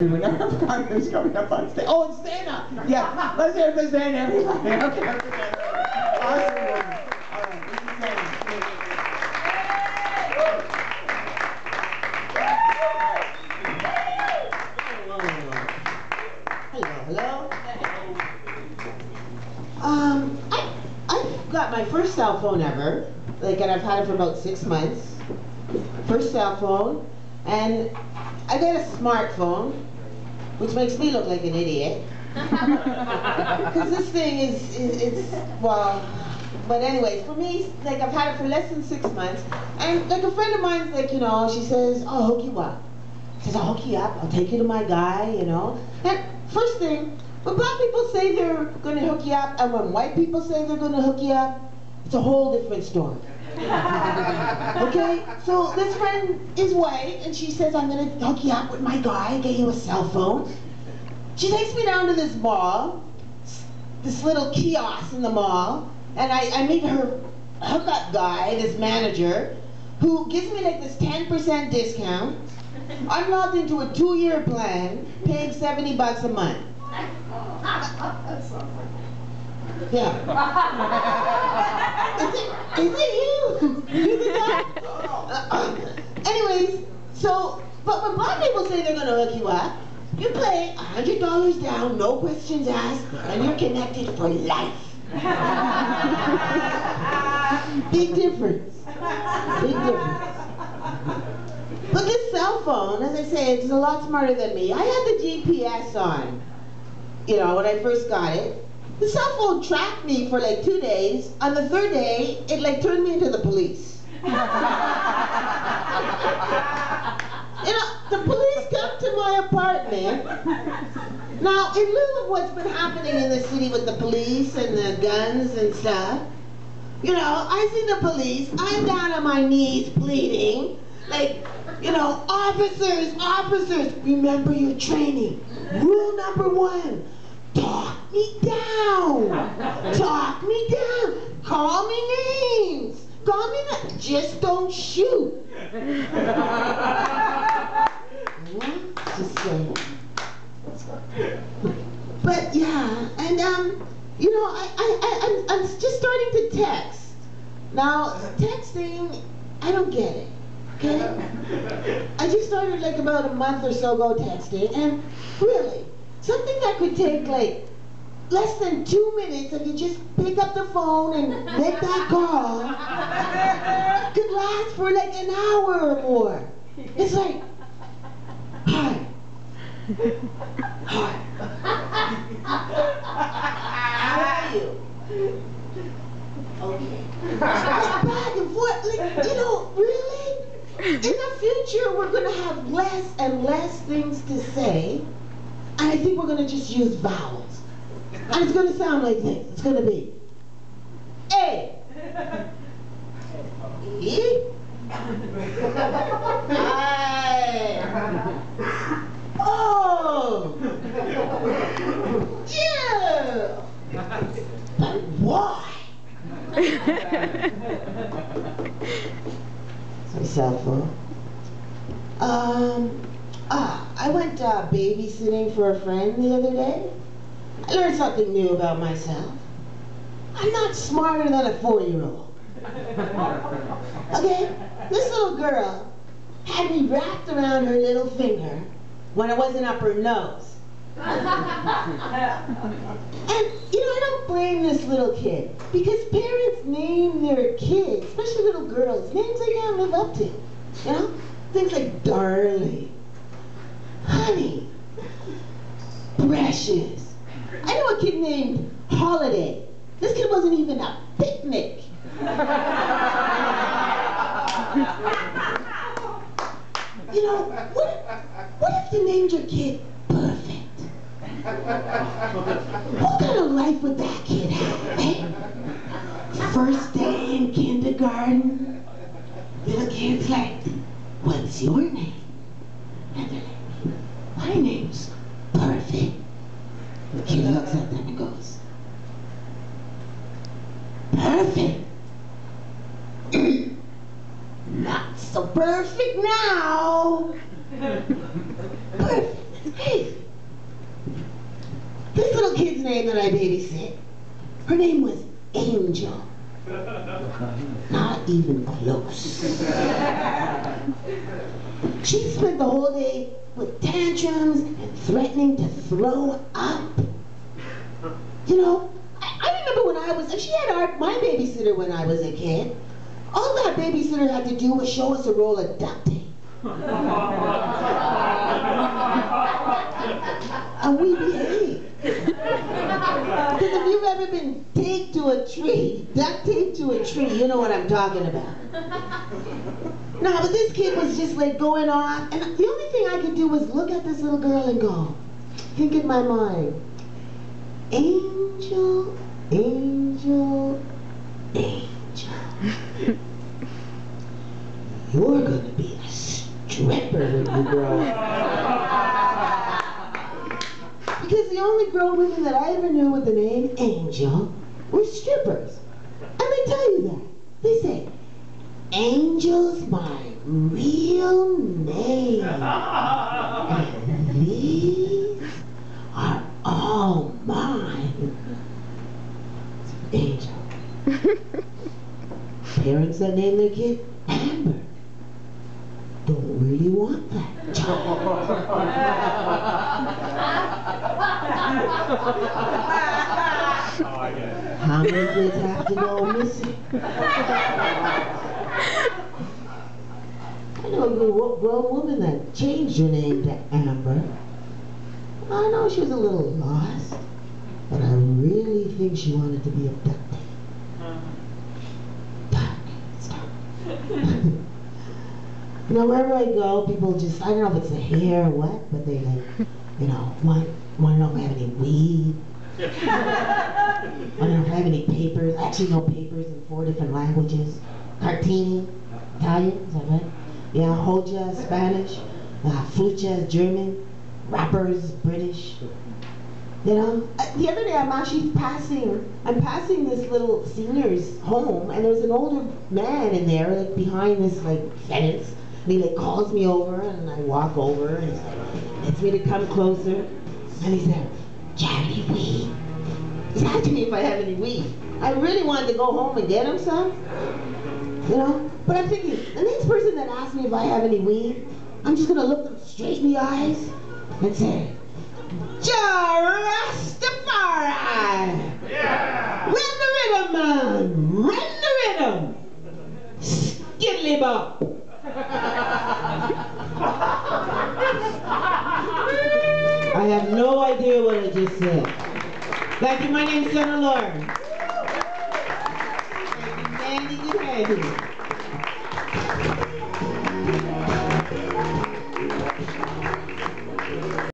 We never have partners coming up on stage. Oh, it's Santa! Yeah, let's hear it for Santa, everybody. Okay, awesome. All right, this is Santa. Hello. I got my first cell phone ever, and I've had it for about 6 months. First cell phone, and I got a smartphone, which makes me look like an idiot. Because this thing it's well, but anyways, for me, I've had it for less than 6 months, and a friend of mine's she says, "Oh, hook you up." She says, "I'll hook you up. I'll take you to my guy," And first thing, when black people say they're going to hook you up, and when white people say they're going to hook you up, it's a whole different story. Okay, so this friend is white, and she says, "I'm going to hook you up with my guy, get you a cell phone." She takes me down to this mall, this little kiosk in the mall, and I meet her hookup guy, this manager, who gives me this 10% discount. I'm logged into a 2-year plan, paying $70 a month. Yeah. Is it you? You did that? Anyways, but when black people say they're going to hook you up, you pay $100 down, no questions asked, and you're connected for life. Big difference. Big difference. But this cell phone, as I say, it's a lot smarter than me. I had the GPS on, when I first got it. The cell phone tracked me for 2 days. On the 3rd day, it turned me into the police. The police come to my apartment. Now, in lieu of what's been happening in the city with the police and the guns and stuff, I see the police, I'm down on my knees bleeding, officers, remember your training. Rule number 1, talk me down. Talk me down. Call me names. Call me just don't shoot. Just saying. But yeah, and I'm just starting to text. Now, texting, I don't get it. Okay? I just started about a month or so ago texting, and really, something that could take less than 2 minutes if you just pick up the phone and make that call could last for an hour or more. It's hi. Hi. How are you? Okay. Back and forth, really? In the future, we're going to have less and less things to say, and I think we're going to just use vowels. And it's going to sound like this. It's going to be A. E. I. Oh. Yeah. But why? My cell phone. I went babysitting for a friend the other day. I learned something new about myself. I'm not smarter than a 4-year-old. Okay? This little girl had me wrapped around her little finger when it wasn't up her nose. And, I don't blame this little kid, because parents name their kids, especially little girls, names they can't live up to. Things like darling, honey, precious. I know a kid named Holiday. This kid wasn't even a picnic. What if you named your kid Perfect? What kind of life would that kid have, eh? First day in kindergarten, little kid's like, "What's your name?" And they're like, "My name's Perfect." The kid looks at them and goes, "Perfect? Not so perfect now." Perfect. Hey, name that I babysit. Her name was Angel. Not even close. She spent the whole day with tantrums and threatening to throw up. You know, I remember when I was, and she had my babysitter when I was a kid. All that babysitter had to do was show us a roll of duct tape. And we behaved. Because if you've ever been taped to a tree, duct taped to a tree, you know what I'm talking about. No, but this kid was just like going on, and the only thing I could do was look at this little girl and go, think in my mind, Angel, Angel, Angel. You're gonna be a stripper when you grow up. Because the only grown women that I ever knew with the name Angel were strippers. And they tell you that. They say, Angel's my real name. And these are all mine. Angel. Parents that name their kid Amber don't really want that child. How many kids have to go missing? I know a grown woman that changed her name to Amber. I know she was a little lost, but I really think she wanted to be abducted. You know, wherever I go, people just, I don't know if it's the hair or what, but they like, you know, want to know if I have any weed. I don't know if I have any papers. I actually know papers in 4 different languages. Cartini, Italian, is that right? Yeah, Hoja, Spanish. Fucha, German. Rappers, British. You know, the other day I'm actually passing this little senior's home, and there's an older man in there, like behind this like fence, and he like calls me over, and I walk over, and he's like, gets me to come closer, and he said, "Do you have any weed?" He's asking me if I have any weed. I really wanted to go home and get him some, you know, but I'm thinking, the next person that asks me if I have any weed, I'm just gonna look them straight in the eyes and say, Rastafari! Yeah! Run the rhythm, man! Run the rhythm! Skiddly bop! I have no idea what I just said. Thank you, my name's Senator Lauren. Thank you, Mandy.